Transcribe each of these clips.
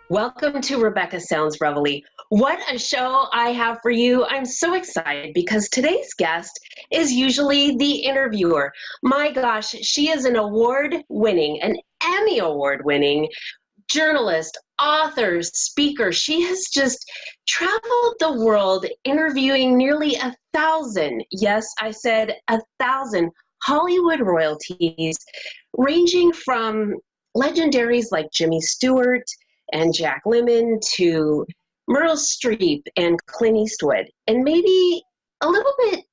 Welcome to Rebecca Sounds Reveille. What a show I have for you. I'm so excited because today's guest is usually the interviewer. My gosh, she is an Emmy award-winning journalist, author, speaker. She has just traveled the world interviewing nearly 1,000, yes, I said 1,000 Hollywood royalties, ranging from legendaries like Jimmy Stewart and Jack Lemmon to Meryl Streep and Clint Eastwood. And maybe a little bit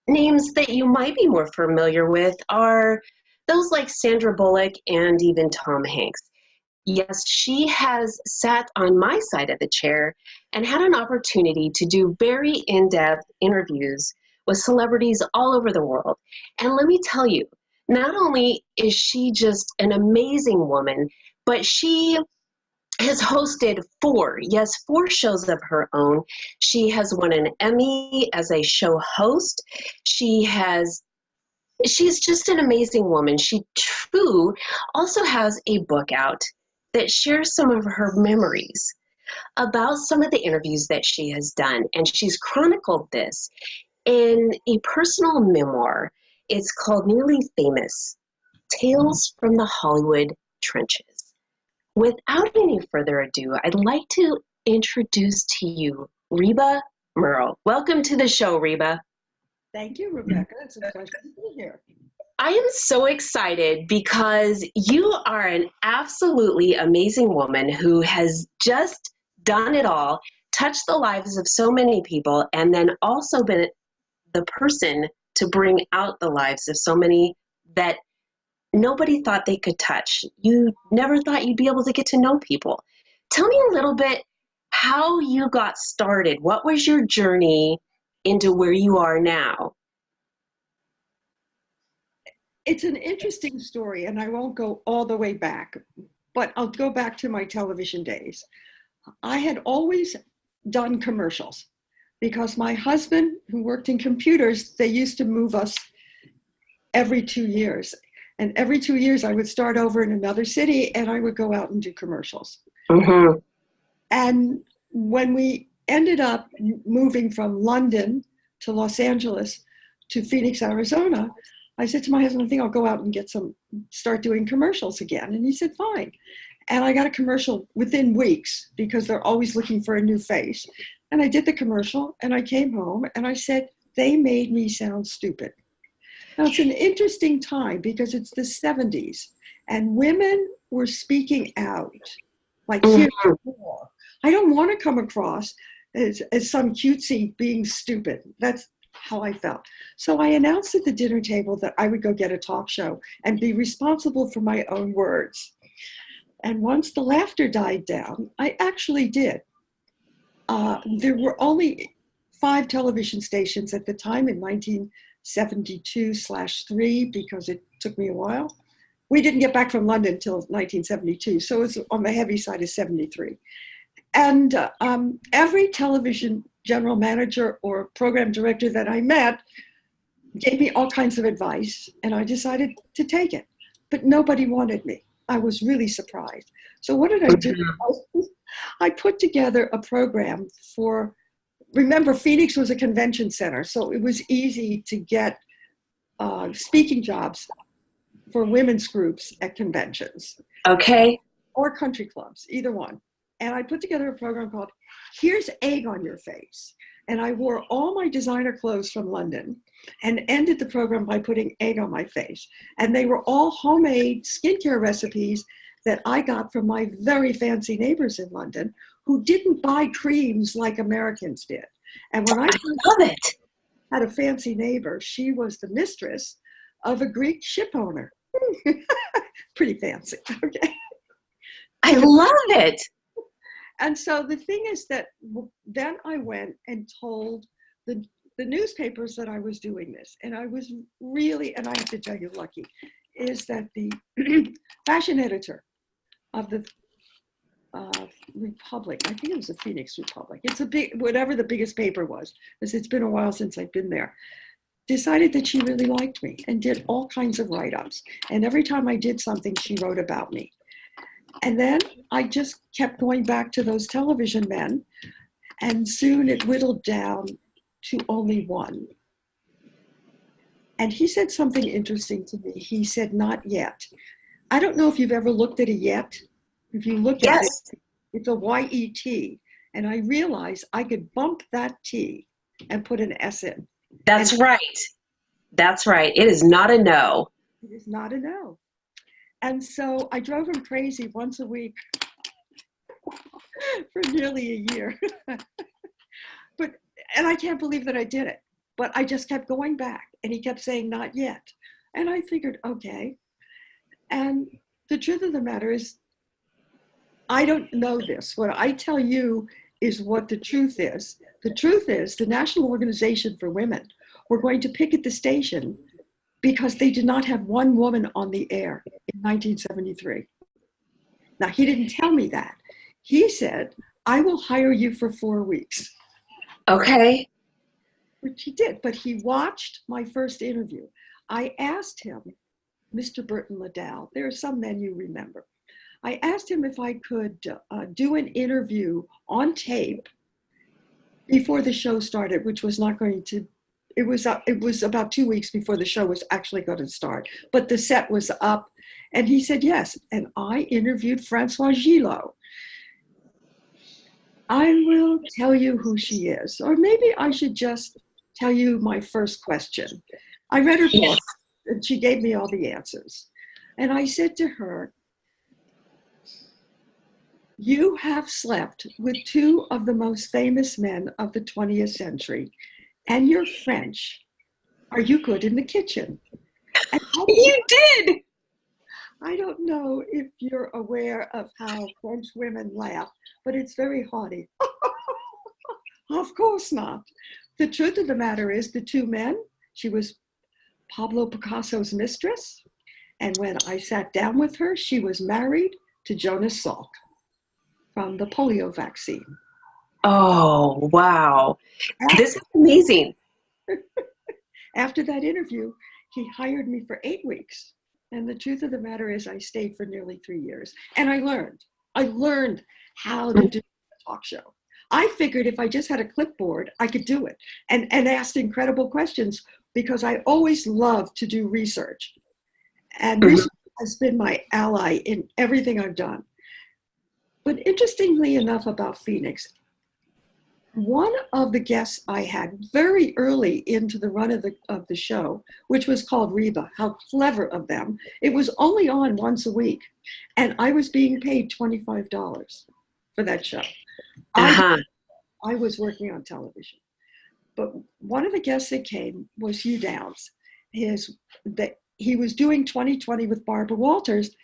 names that you might be more familiar with are those like Sandra Bullock and even Tom Hanks. Yes, she has sat on my side of the chair and had an opportunity to do very in-depth interviews with celebrities all over the world. And let me tell you, not only is she just an amazing woman, but she has hosted four shows of her own. She has won an Emmy as a show host. She's just an amazing woman. She too also has a book out that shares some of her memories about some of the interviews that she has done. And she's chronicled this in a personal memoir. It's called Nearly Famous, Tales from the Hollywood Trenches. Without any further ado, I'd like to introduce to you Reba Merrill. Welcome to the show, Reba. Thank you, Rebecca. It's a pleasure to be here. I am so excited because you are an absolutely amazing woman who has just done it all, touched the lives of so many people, and then also been the person to bring out the lives of so many that nobody thought they could touch. You never thought you'd be able to get to know people. Tell me a little bit how you got started. What was your journey into where you are now? It's an interesting story, and I won't go all the way back, but I'll go back to my television days. I had always done commercials because my husband, who worked in computers, they used to move us every 2 years. And every 2 years, I would start over in another city and I would go out and do commercials. Mm-hmm. And when we ended up moving from London to Los Angeles to Phoenix, Arizona, I said to my husband, I think I'll go out and start doing commercials again. And he said, fine. And I got a commercial within weeks because they're always looking for a new face. And I did the commercial and I came home and I said, they made me sound stupid. Now, it's an interesting time because it's the 70s and women were speaking out like, heretofore. I don't want to come across as some cutesy being stupid. That's how I felt. So I announced at the dinner table that I would go get a talk show and be responsible for my own words. And once the laughter died down, I actually did. There were only 5 television stations at the time in 1972/3 because it took me a while. We didn't get back from London until 1972, so it was on the heavy side of 73. And every television general manager or program director that I met gave me all kinds of advice, and I decided to take it. But nobody wanted me. I was really surprised. So what did I do? I put together a program for, remember, Phoenix was a convention center, so it was easy to get speaking jobs for women's groups at conventions. Okay. Or country clubs, either one. And I put together a program called Here's Egg on Your Face. And I wore all my designer clothes from London and ended the program by putting egg on my face. And they were all homemade skincare recipes that I got from my very fancy neighbors in London who didn't buy creams like Americans did. And when I love it. Had a fancy neighbor, she was the mistress of a Greek ship owner. Pretty fancy, okay? I love it. And so the thing is that then I went and told the newspapers that I was doing this. And I was really, and I have to tell you, lucky, is that the fashion editor of the Republic, I think it was the Phoenix Republic. It's a big, whatever the biggest paper was, because it's been a while since I've been there, decided that she really liked me and did all kinds of write-ups. And every time I did something, she wrote about me. And then I just kept going back to those television men, and soon it whittled down to only one. And he said something interesting to me. He said, "Not yet." I don't know if you've ever looked at a yet. If you look at it, Yes, it's a Y-E-T. And I realized I could bump that T and put an S in. that's And right. That's right. It is not a no. it is not a no. And so I drove him crazy once a week for nearly a year. And I can't believe that I did it. But I just kept going back, and he kept saying, "Not yet." And I figured, okay. And the truth of the matter is, I don't know this. What I tell you is what the truth is. The truth is the National Organization for Women were going to picket the station because they did not have one woman on the air in 1973. Now, he didn't tell me that. He said, "I will hire you for 4 weeks," Okay. which he did. But he watched my first interview. I asked him, Mr. Burton Liddell, there are some men you remember. I asked him if I could do an interview on tape before the show started, which was not going to, it was about 2 weeks before the show was actually going to start, but the set was up, and he said yes. And I interviewed Francois Gillot. I will tell you who she is, or maybe I should just tell you my first question. I read her Yes. book, and she gave me all the answers. And I said to her, "You have slept with two of the most famous men of the 20th century, and you're French. Are you good in the kitchen?" And You did. I don't know if you're aware of how French women laugh, but it's very haughty. Of course not. The truth of the matter is, the two men, she was Pablo Picasso's mistress, and when I sat down with her, she was married to Jonas Salk from the polio vaccine. Oh, wow. This is amazing. After that interview, he hired me for 8 weeks. And the truth of the matter is, I stayed for nearly 3 years. And I learned how to do a talk show. I figured if I just had a clipboard, I could do it, and asked incredible questions, because I always love to do research. And Mhm. research has been my ally in everything I've done. But interestingly enough about Phoenix, one of the guests I had very early into the run of the show, which was called Reba, how clever of them. It was only on once a week, and I was being paid $25 for that show. Uh-huh. I was working on television. But one of the guests that came was Hugh Downs. He was doing 2020 with Barbara Walters,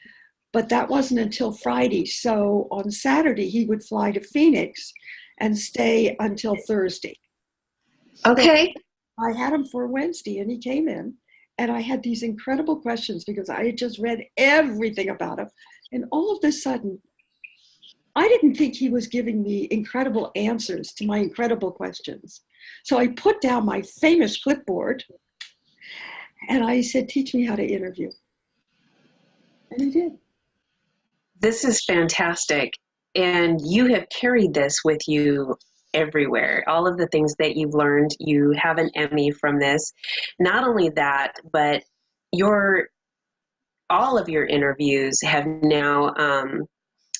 but that wasn't until Friday. So on Saturday, he would fly to Phoenix and stay until Thursday. So Okay. I had him for Wednesday, and he came in, and I had these incredible questions because I had just read everything about him. And all of a sudden, I didn't think he was giving me incredible answers to my incredible questions. So I put down my famous clipboard, and I said, "Teach me how to interview." And he did. This is fantastic. And you have carried this with you everywhere. All of the things that you've learned, you have an Emmy from this. Not only that, but your all of your interviews have now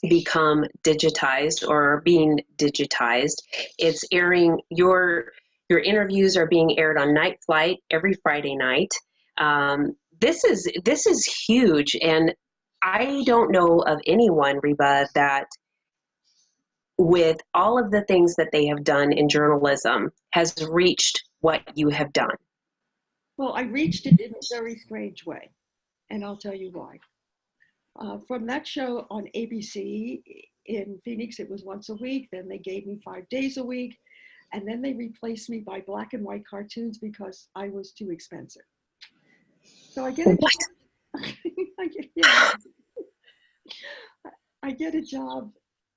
become digitized or are being digitized. It's airing your interviews are being aired on Night Flight every Friday night. This is huge, and I don't know of anyone, Reba, that with all of the things that they have done in journalism has reached what you have done. Well, I reached it in a very strange way, and I'll tell you why. From that show on ABC in Phoenix, it was once a week. Then they gave me 5 days a week. And then they replaced me by black and white cartoons because I was too expensive. So I get a What? job. Yeah, I get a job.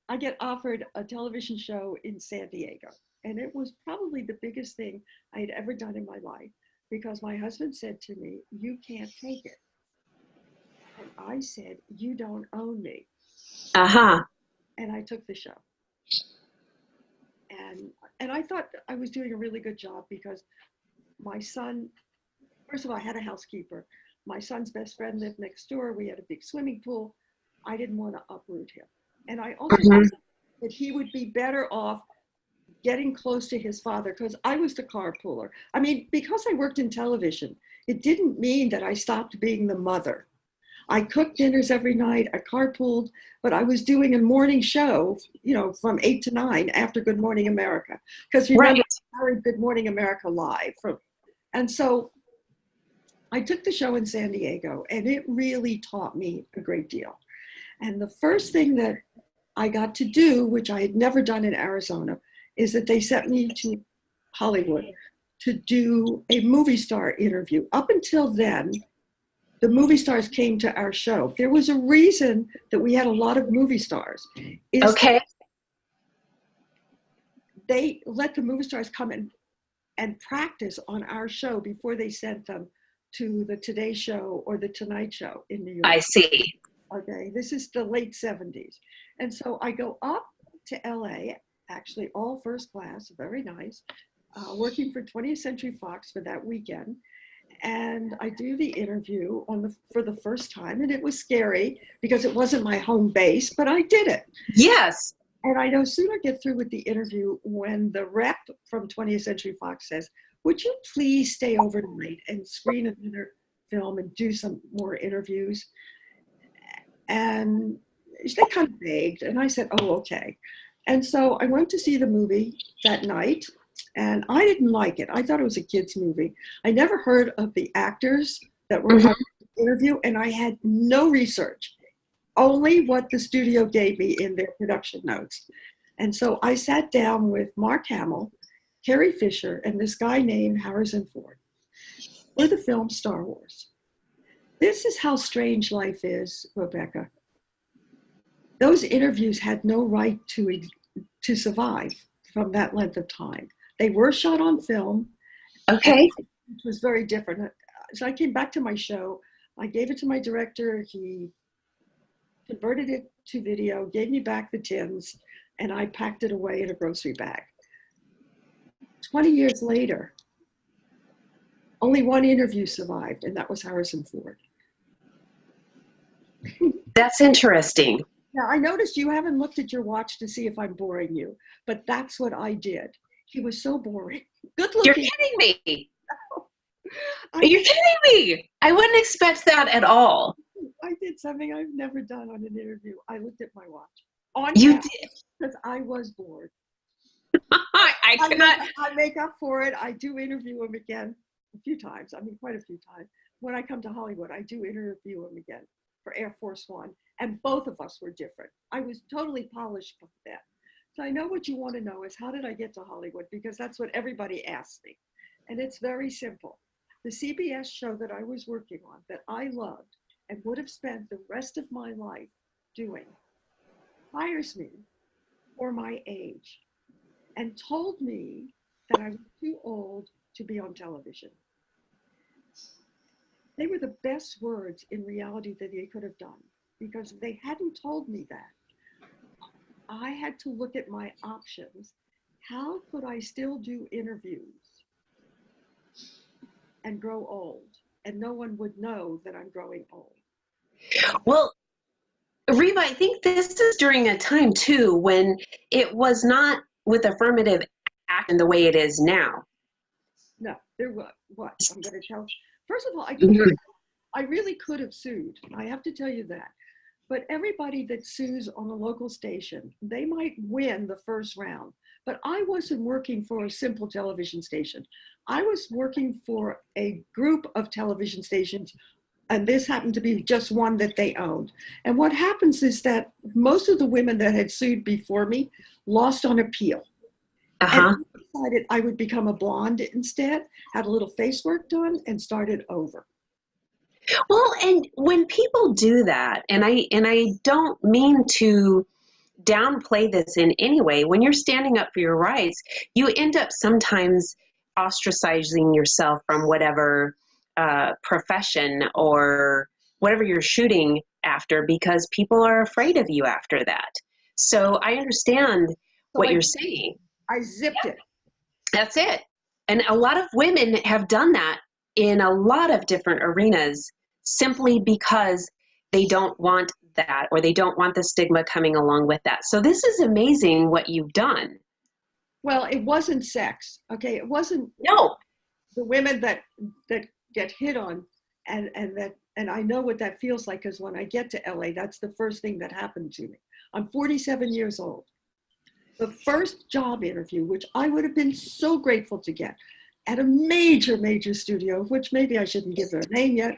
I get offered a television show in San Diego. And it was probably the biggest thing I had ever done in my life. because my husband said to me, "You can't take it." And I said, "You don't own me." Uh-huh. And I took the show. And I thought I was doing a really good job because my son, first of all, I had a housekeeper. My son's best friend lived next door. We had a big swimming pool. I didn't want to uproot him. And I also thought that he would be better off getting close to his father because I was the carpooler. I mean, because I worked in television, it didn't mean that I stopped being the mother. I cooked dinners every night, I carpooled, but I was doing a morning show, you know, from 8 to 9 after Good Morning America. Because remember, I carried Good Morning America live. And so I took the show in San Diego, and it really taught me a great deal. And the first thing that I got to do, which I had never done in Arizona, is that they sent me to Hollywood to do a movie star interview. Up until then, the movie stars came to our show. There was a reason that we had a lot of movie stars. Okay. They let the movie stars come in and practice on our show before they sent them to the Today Show or the Tonight Show in New York. I see. Okay, this is the late 70s. And so I go up to LA, actually all first class, very nice, working for 20th Century Fox for that weekend. And I do the interview for the first time, and it was scary because it wasn't my home base, but I did it. Yes. And I no sooner get through with the interview when the rep from 20th Century Fox says, "Would you please stay overnight and screen another film and do some more interviews?" And they kind of begged, and I said, "Oh, okay." And so I went to see the movie that night, and I didn't like it. I thought it was a kid's movie. I never heard of the actors that were on the interview, and I had no research, only what the studio gave me in their production notes. And so I sat down with Mark Hamill, Carrie Fisher, and this guy named Harrison Ford for the film Star Wars. This is how strange life is, Rebecca. Those interviews had no right to survive from that length of time. They were shot on film. Okay. It was very different. So I came back to my show. I gave it to my director. He converted it to video, gave me back the tins, and I packed it away in a grocery bag. 20 years later, only one interview survived, and that was Harrison Ford. That's interesting. Now, I noticed you haven't looked at your watch to see if I'm boring you, but that's what I did. He was so boring. Good looking. You're kidding me. You're kidding me. I wouldn't expect that at all. I did something I've never done on an interview. I looked at my watch. You did. Because I was bored. I cannot. I make up for it. I do interview him again a few times. I mean, quite a few times. When I come to Hollywood, I do interview him again for Air Force One. And both of us were different. I was totally polished by then. So I know what you want to know is how did I get to Hollywood? Because that's what everybody asks me. And it's very simple. The CBS show that I was working on that I loved and would have spent the rest of my life doing hires me for my age and told me that I was too old to be on television. They were the best words in reality that they could have done, because if they hadn't told me that, I had to look at my options. How could I still do interviews and grow old? And no one would know that I'm growing old. Well, Reba, I think this is during a time too when it was not with affirmative action the way it is now. No, there was. What? I'm going to tell. First of all, I really could have sued. I have to tell you that. But everybody that sues on a local station, they might win the first round. But I wasn't working for a simple television station. I was working for a group of television stations, and this happened to be just one that they owned. And what happens is that most of the women that had sued before me lost on appeal. And I decided I would become a blonde instead, had a little face work done, and started over. Well, and when people do that, and I don't mean to downplay this in any way, when you're standing up for your rights, you end up sometimes ostracizing yourself from whatever profession or whatever you're shooting after, because people are afraid of you after that. So I understand what you're saying. I zipped it. That's it. And a lot of women have done that in a lot of different arenas simply because they don't want that, or they don't want the stigma coming along with that. So this is amazing what you've done. Well, it wasn't sex, okay? It wasn't No. the women that get hit on, and I know what that feels like, because when I get to LA, that's the first thing that happened to me. I'm 47 years old. The first job interview, which I would have been so grateful to get at a major, major studio, which maybe I shouldn't give their name yet.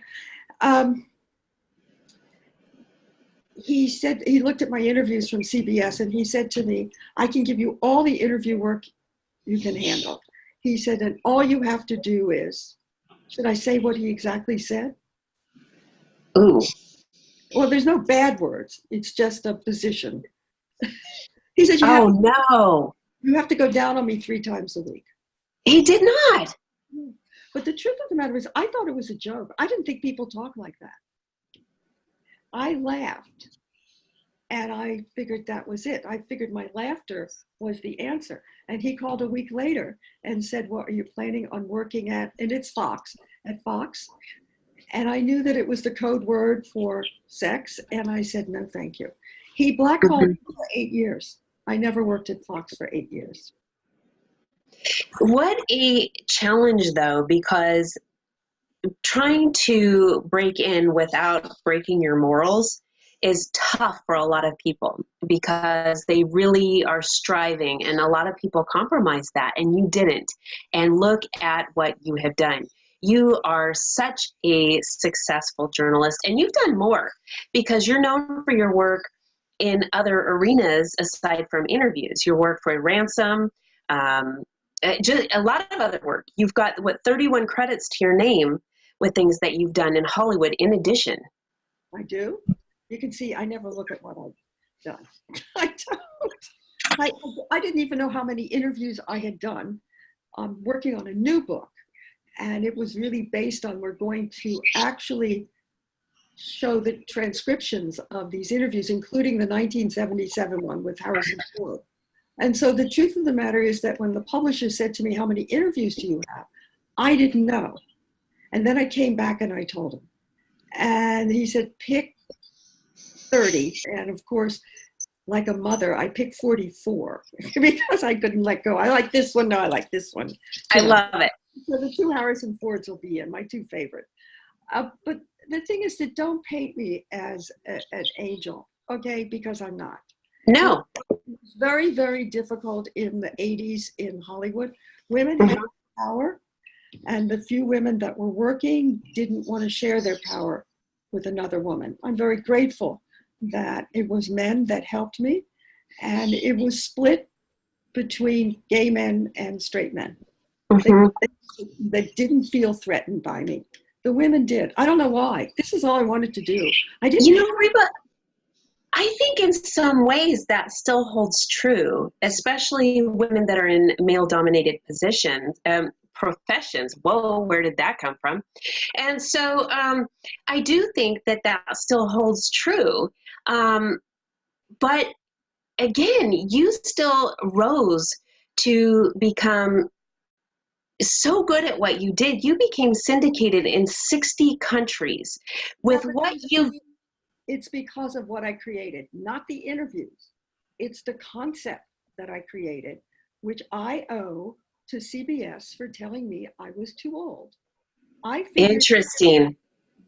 He said, he looked at my interviews from CBS and he said to me, I can give you all the interview work you can handle. He said, and all you have to do is, should I say what he exactly said? Ooh. Well, there's no bad words. It's just a position. He said, you have to go down on me 3 times a week. He did not. But the truth of the matter is, I thought it was a joke. I didn't think people talk like that. I laughed, and I figured that was it. I figured my laughter was the answer. And he called a week later and said, well, are you planning on working at, and it's Fox, at Fox? And I knew that it was the code word for sex, and I said, no, thank you. He blackballed me for 8 years. I never worked at Fox for 8 years. What a challenge, though, because trying to break in without breaking your morals is tough for a lot of people, because they really are striving, and a lot of people compromise that, and you didn't. And look at what you have done. You are such a successful journalist, and you've done more because you're known for your work in other arenas aside from interviews. Your work for Ransom, just a lot of other work. You've got, 31 credits to your name with things that you've done in Hollywood in addition. I do. You can see I never look at what I've done. I don't. I didn't even know how many interviews I had done. I'm working on a new book, and it was really based on, we're going to actually show the transcriptions of these interviews, including the 1977 one with Harrison Ford. And so the truth of the matter is that when the publisher said to me, how many interviews do you have? I didn't know. And then I came back and I told him. And he said, pick 30. And of course, like a mother, I picked 44 because I couldn't let go. I like this one. No, I like this one. I love it. So the 2 Harrison Fords will be in, my 2 favorite. But the thing is that don't paint me as an angel, okay? Because I'm not. No. It's very, very difficult in the 80s in Hollywood. Women had power, and the few women that were working didn't want to share their power with another woman. I'm very grateful that it was men that helped me, and it was split between gay men and straight men. They didn't feel threatened by me. The women did. I don't know why. This is all I wanted to do. I didn't. You know, Reba, I think in some ways that still holds true, especially women that are in male-dominated positions, professions. Whoa, where did that come from? And so I do think that that still holds true. But again, you still rose to become so good at what you did. You became syndicated in 60 countries with what you... It's because of what I created, not the interviews. It's the concept that I created, which I owe to CBS for telling me I was too old. I figured Interesting.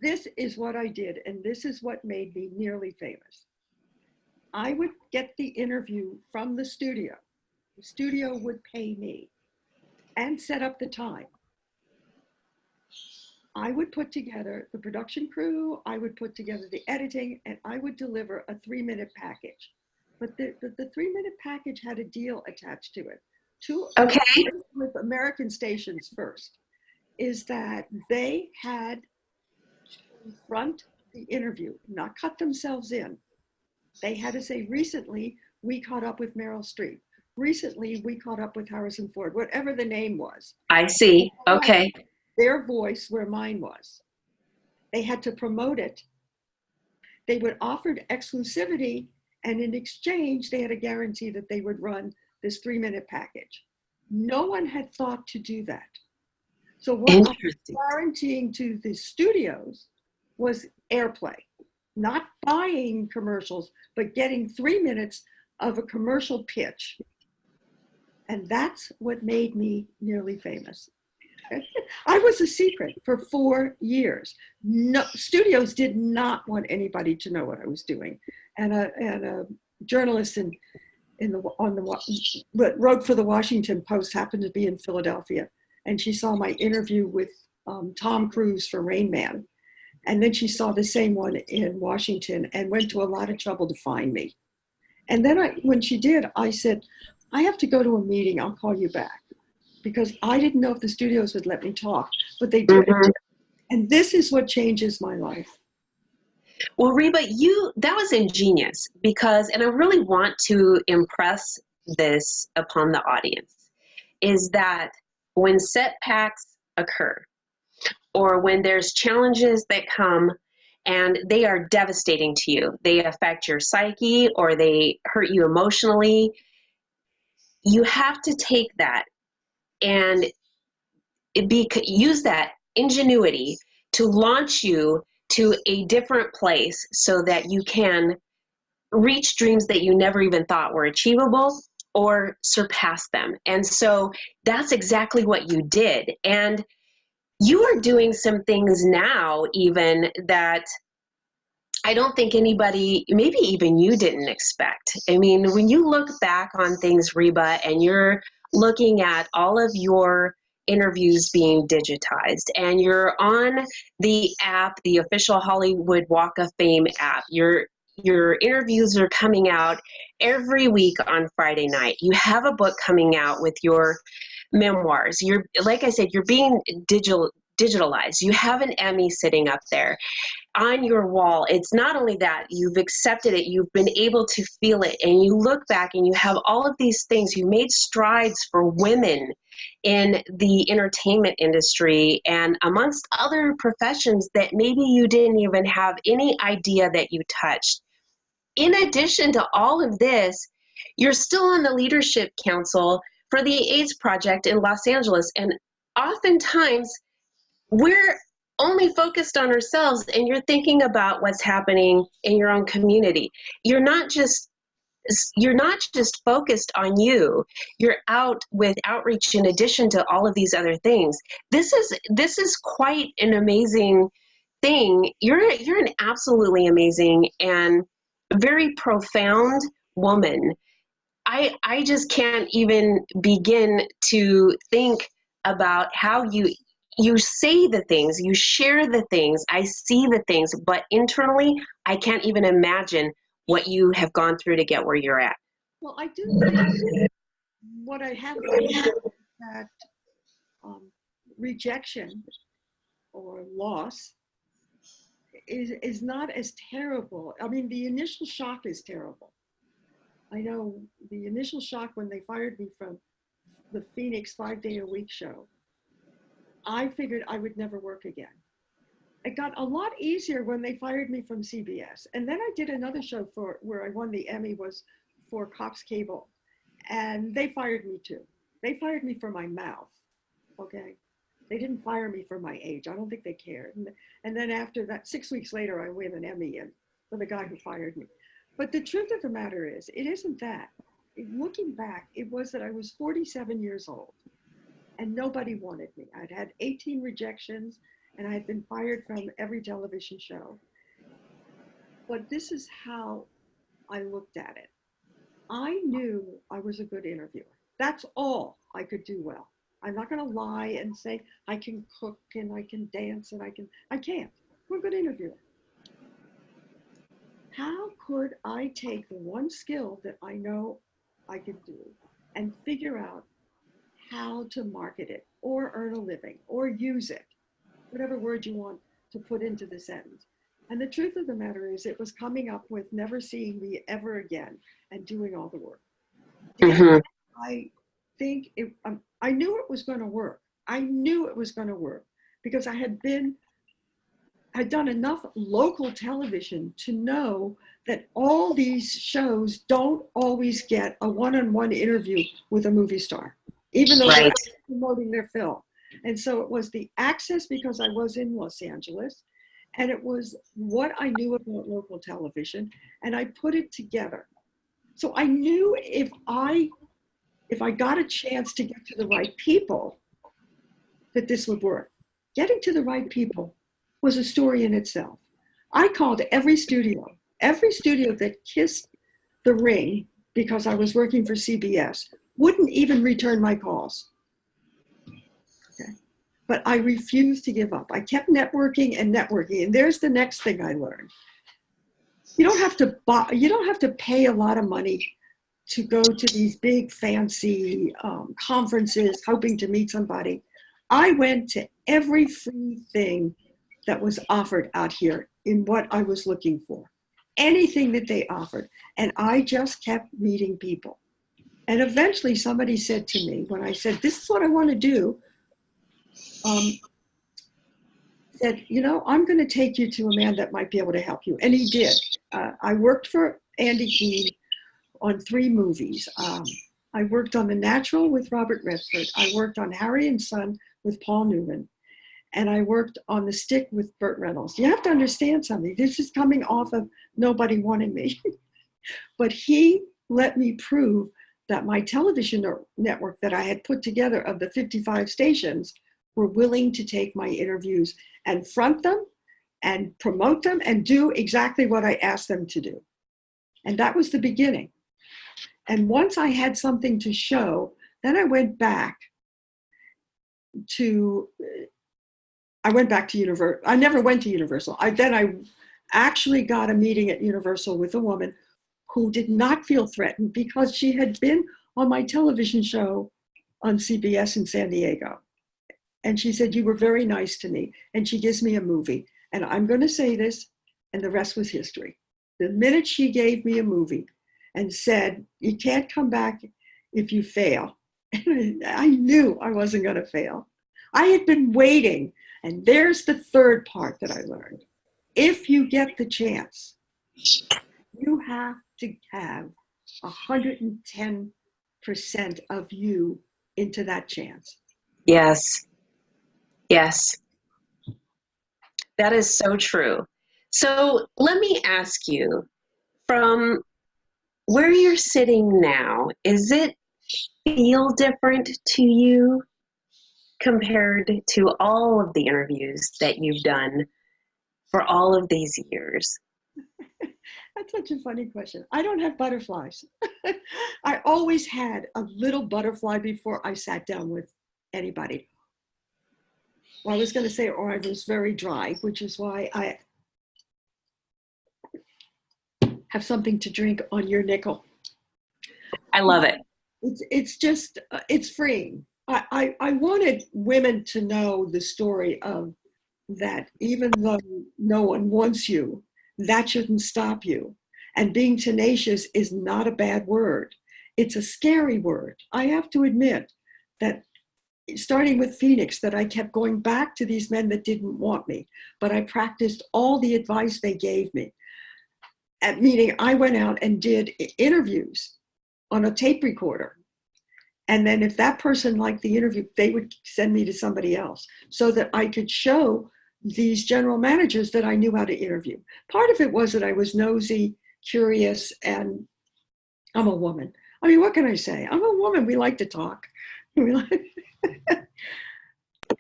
This is what I did, and this is what made me nearly famous. I would get the interview from the studio. The studio would pay me and set up the time. I would put together the production crew, I would put together the editing, and I would deliver a 3-minute package. But the 3-minute package had a deal attached to it. With American stations first, is that they had to front the interview, not cut themselves in. They had to say, recently, we caught up with Meryl Streep. recently we caught up with Harrison Ford, whatever the name was. I see. Okay. Their voice where mine was. They had to promote it. They would offer exclusivity, and in exchange, they had a guarantee that they would run this 3-minute package. No one had thought to do that. So what I was guaranteeing to the studios was airplay, not buying commercials, but getting 3 minutes of a commercial pitch. And that's what made me nearly famous. I was a secret for 4 years. No, studios did not want anybody to know what I was doing. And a journalist that wrote for the Washington Post happened to be in Philadelphia, and she saw my interview with Tom Cruise for Rain Man. And then she saw the same one in Washington and went to a lot of trouble to find me. And then when she did, I said, I have to go to a meeting. I'll call you back. Because I didn't know if the studios would let me talk, but they did. Mm-hmm. And this is what changes my life. Well, Reba, that was ingenious because, and I really want to impress this upon the audience, is that when setbacks occur or when there's challenges that come and they are devastating to you, they affect your psyche or they hurt you emotionally, you have to take that and use that ingenuity to launch you to a different place so that you can reach dreams that you never even thought were achievable or surpass them. And so that's exactly what you did. And you are doing some things now even that I don't think anybody, maybe even you, didn't expect. I mean, when you look back on things, Reba, and you're looking at all of your interviews being digitized and you're on the app, the official Hollywood Walk of Fame app, your interviews are coming out every week on Friday night. You have a book coming out with your memoirs. You're, like I said, you're being digitalized. You have an Emmy sitting up there on your wall. It's not only that, you've accepted it, you've been able to feel it, and you look back and you have all of these things. You made strides for women in the entertainment industry and amongst other professions that maybe you didn't even have any idea that you touched. In addition to all of this, you're still on the leadership council for the AIDS Project in Los Angeles, and oftentimes we're only focused on ourselves and you're thinking about what's happening in your own community. You're not just focused on you. You're out with outreach in addition to all of these other things. This is quite an amazing thing. You're an absolutely amazing and very profound woman. I just can't even begin to think about how you say the things, you share the things, I see the things, but internally, I can't even imagine what you have gone through to get where you're at. Well, I do think what I have learned that rejection or loss is not as terrible. I mean, the initial shock is terrible. I know the initial shock when they fired me from the Phoenix 5-day-a-week show, I figured I would never work again. It got a lot easier when they fired me from CBS. And then I did another show where I won the Emmy, was for COX Cable. And they fired me too. They fired me for my mouth, okay? They didn't fire me for my age. I don't think they cared. And then after that, 6 weeks later, I win an Emmy for the guy who fired me. But the truth of the matter is, it isn't that. Looking back, it was that I was 47 years old. And nobody wanted me. I'd had 18 rejections and I had been fired from every television show. But this is how I looked at it. I knew I was a good interviewer. That's all I could do well. I'm not gonna lie and say I can cook and I can dance and I can't. I'm a good interviewer. How could I take the one skill that I know I could do and figure out how to market it or earn a living or use it, whatever word you want to put into the sentence. And the truth of the matter is it was coming up with never seeing me ever again and doing all the work. Mm-hmm. I think I knew it was going to work. I knew it was going to work because I'd done enough local television to know that all these shows don't always get a one-on-one interview with a movie star, even though they're Right. promoting their film. And so it was the access because I was in Los Angeles, and it was what I knew about local television, and I put it together. So I knew if I got a chance to get to the right people, that this would work. Getting to the right people was a story in itself. I called every studio that kissed the ring because I was working for CBS, wouldn't even return my calls. Okay. But I refused to give up. I kept networking and networking. And there's the next thing I learned. You don't have to pay a lot of money to go to these big fancy conferences hoping to meet somebody. I went to every free thing that was offered out here in what I was looking for, anything that they offered. And I just kept meeting people. And eventually somebody said to me, when I said, this is what I want to do, said, I'm going to take you to a man that might be able to help you. And he did. I worked for Andy Keene on 3 movies. I worked on The Natural with Robert Redford. I worked on Harry and Son with Paul Newman. And I worked on The Stick with Burt Reynolds. You have to understand something. This is coming off of nobody wanting me. But he let me prove that my television network that I had put together of the 55 stations were willing to take my interviews and front them and promote them and do exactly what I asked them to do. And that was the beginning. And once I had something to show, then I went back to Universal. I never went to Universal. I actually got a meeting at Universal with a woman who did not feel threatened because she had been on my television show on CBS in San Diego. And she said, you were very nice to me. And she gives me a movie. And I'm going to say this, and the rest was history. The minute she gave me a movie and said, you can't come back if you fail, I knew I wasn't going to fail. I had been waiting. And there's the third part that I learned. If you get the chance, you have to have 110% of you into that chance. Yes. Yes. That is so true. So let me ask you, from where you're sitting now, is it feel different to you compared to all of the interviews that you've done for all of these years? That's such a funny question. I don't have butterflies. I always had a little butterfly before I sat down with anybody. Well, I was going to say, or I was very dry, which is why I have something to drink on your nickel. I love it. It's just, it's freeing. I wanted women to know the story of that even though no one wants you, that shouldn't stop you. And being tenacious is not a bad word. It's a scary word. I have to admit that starting with Phoenix, that I kept going back to these men that didn't want me, but I practiced all the advice they gave me. Meaning I went out and did interviews on a tape recorder. And then if that person liked the interview, they would send me to somebody else so that I could show these general managers that I knew how to interview. Part of it was that I was nosy, curious, and I'm a woman. I mean, what can I say? I'm a woman. We like to talk.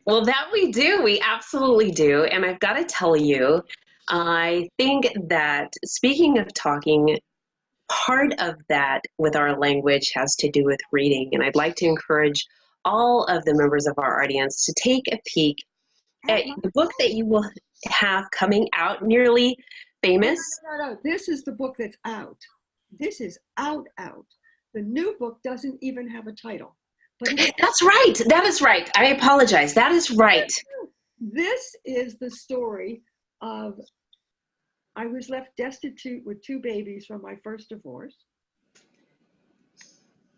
Well, that we do. We absolutely do. And I've got to tell you, I think that speaking of talking, part of that with our language has to do with reading. And I'd like to encourage all of the members of our audience to take a peek at the book that you will have coming out, Nearly Famous. No. This is the book that's out. This is out. The new book doesn't even have a title. But that's right. That is right. I apologize. That is right. This is the story of, I was left destitute with 2 babies from my first divorce.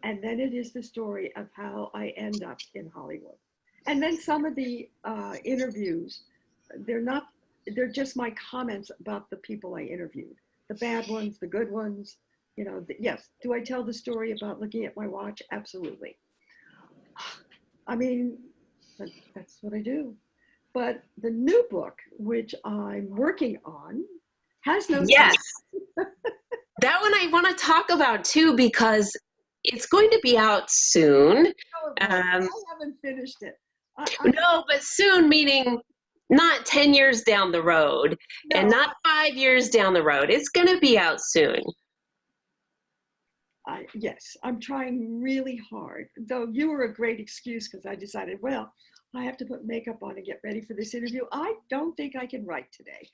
And then it is the story of how I end up in Hollywood. And then some of the interviews, they're just my comments about the people I interviewed. The bad ones, the good ones, yes. Do I tell the story about looking at my watch? Absolutely. I mean, that's what I do. But the new book, which I'm working on, has no Yes. title. That one I want to talk about too, because it's going to be out soon. I haven't finished it. No, but soon meaning not 10 years down the road, No, and not 5 years down the road. It's going to be out soon. Yes, I'm trying really hard. Though you were a great excuse, because I decided, well, I have to put makeup on and get ready for this interview. I don't think I can write today.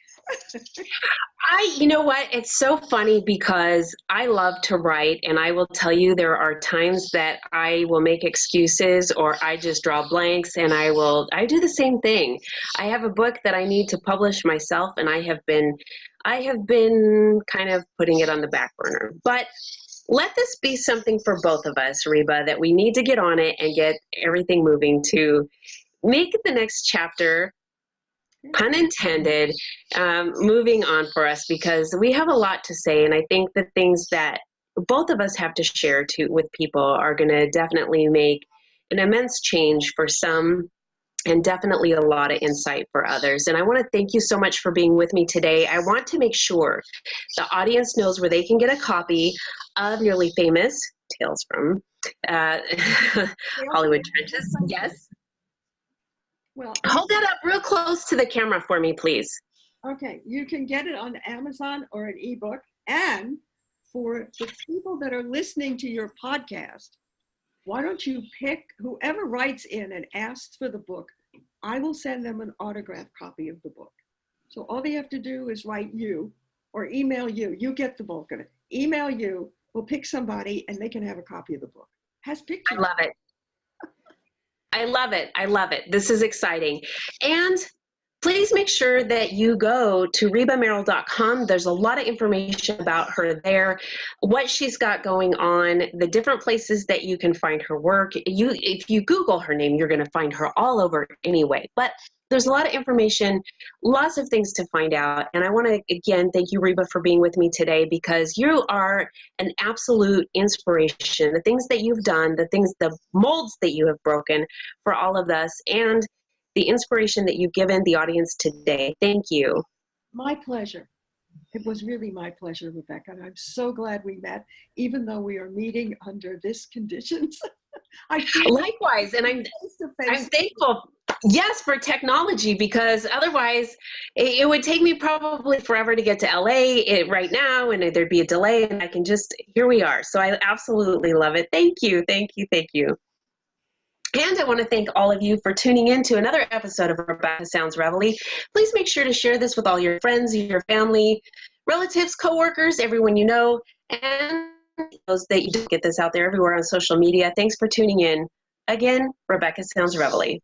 You know what? It's so funny because I love to write, and I will tell you there are times that I will make excuses or I just draw blanks, and I do the same thing. I have a book that I need to publish myself, and I have been kind of putting it on the back burner. But let this be something for both of us, Reba, that we need to get on it and get everything moving to make the next chapter, pun intended, moving on for us, because we have a lot to say. And I think the things that both of us have to share with people are going to definitely make an immense change for some, and definitely a lot of insight for others. And I want to thank you so much for being with me today. I want to make sure the audience knows where they can get a copy of Nearly Famous, Tales from Hollywood Trenches. Yes. Well, hold that up real close to the camera for me, please. Okay, you can get it on Amazon or an ebook. And for the people that are listening to your podcast, why don't you pick whoever writes in and asks for the book? I will send them an autographed copy of the book. So all they have to do is write you or email you. You get the bulk of it. Email you, we'll pick somebody, and they can have a copy of the book. Has pictures. I love it. I love it. I love it. This is exciting. And please make sure that you go to rebamerrill.com. There's a lot of information about her there, what she's got going on, the different places that you can find her work. If you Google her name, you're going to find her all over anyway. But there's a lot of information, lots of things to find out. And I want to, again, thank you, Reba, for being with me today, because you are an absolute inspiration. The things that you've done, the molds that you have broken for all of us, and the inspiration that you've given the audience today. Thank you. My pleasure. It was really my pleasure, Rebecca. And I'm so glad we met, even though we are meeting under this conditions. I feel likewise, and I'm thankful, yes, for technology, because otherwise it would take me probably forever to get to LA right now, and there'd be a delay, and here we are. So I absolutely love it. Thank you, thank you, thank you. And I want to thank all of you for tuning in to another episode of Rebecca Sounds Reveille. Please make sure to share this with all your friends, your family, relatives, coworkers, everyone you know, and those that you do get this out there everywhere on social media. Thanks for tuning in. Again, Rebecca Sounds Reveille.